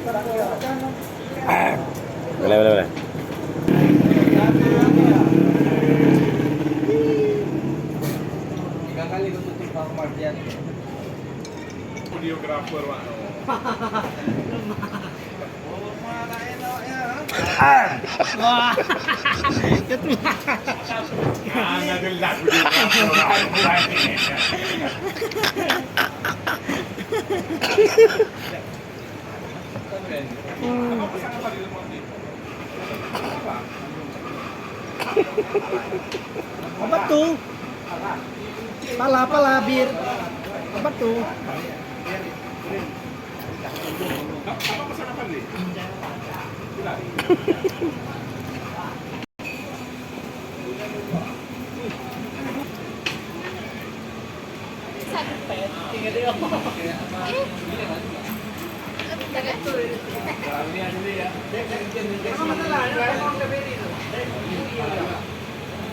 Boleh, boleh, boleh. Tiga kali tutup Pak Mardian. Videographer Pak. Mana enaknya? Wah. Ana gelap videographer. Apa tuh? Pala bir. Apa tuh? Apa pesan apa nih?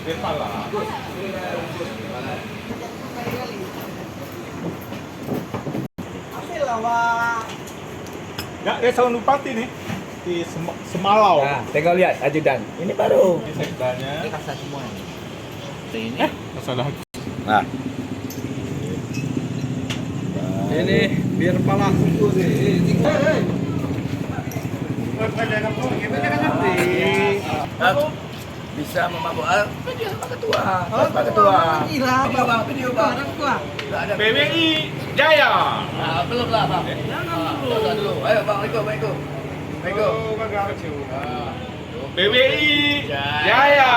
Kepala. Ya, desa Lupati nih di Semalau. Nah, tengok lihat ajudan. Ini baru. Di sekdanya. Ini kasar semua ini. Ini. Masalah. Nah, Ini biar pala kuku sih. Bisa memabuk video Pak Ketua. Pak Ketua. Gila, Bang, video Bang. gua. Enggak ada. PWI Jaya. Nah, belum lah, Bang. Jangan dulu. Ayo, Bang, ikut. Ikut. PWI Jaya.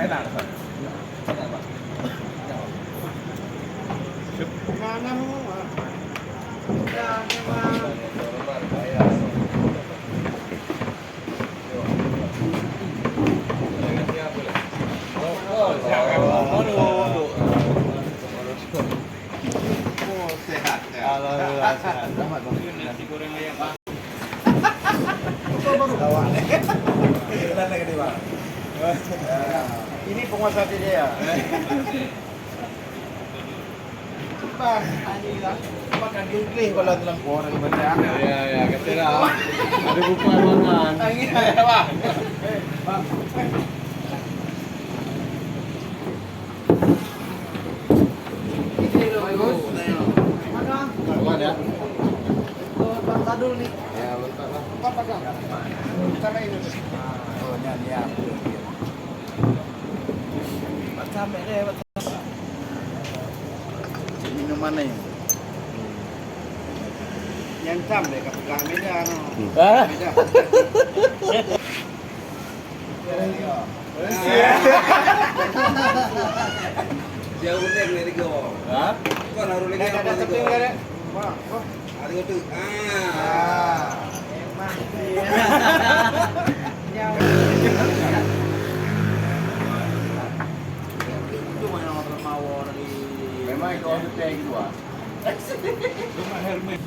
Enak. Ini penguasa dia ya. Bang, makan gigling kalau dalam orang banyak. Ya, ketera. Ada buku ruangan. Ya, Bang. Ruangan ya. Tadul nih. Ya, bentar lah. Sana ini. Oh, nyanyi ya. Sampai deh. Minuman nih. Nyancam deh ke pegang meja no. ah, Meja. Jauh deh dari go. Hah? Kau naruh lagi apa lagi? Wah, ada itu. Memang itu orang kayak gitu ah. Cuma helmet.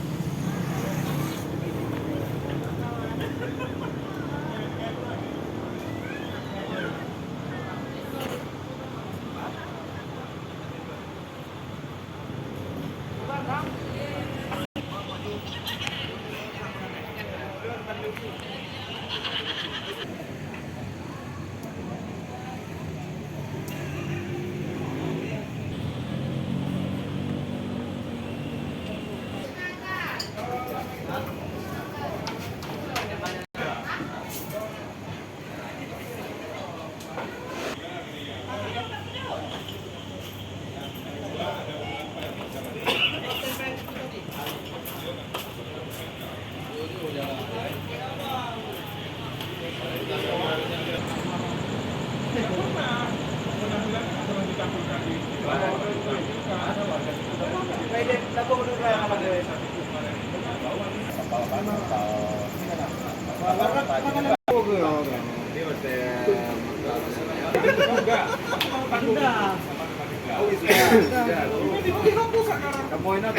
Kamu ini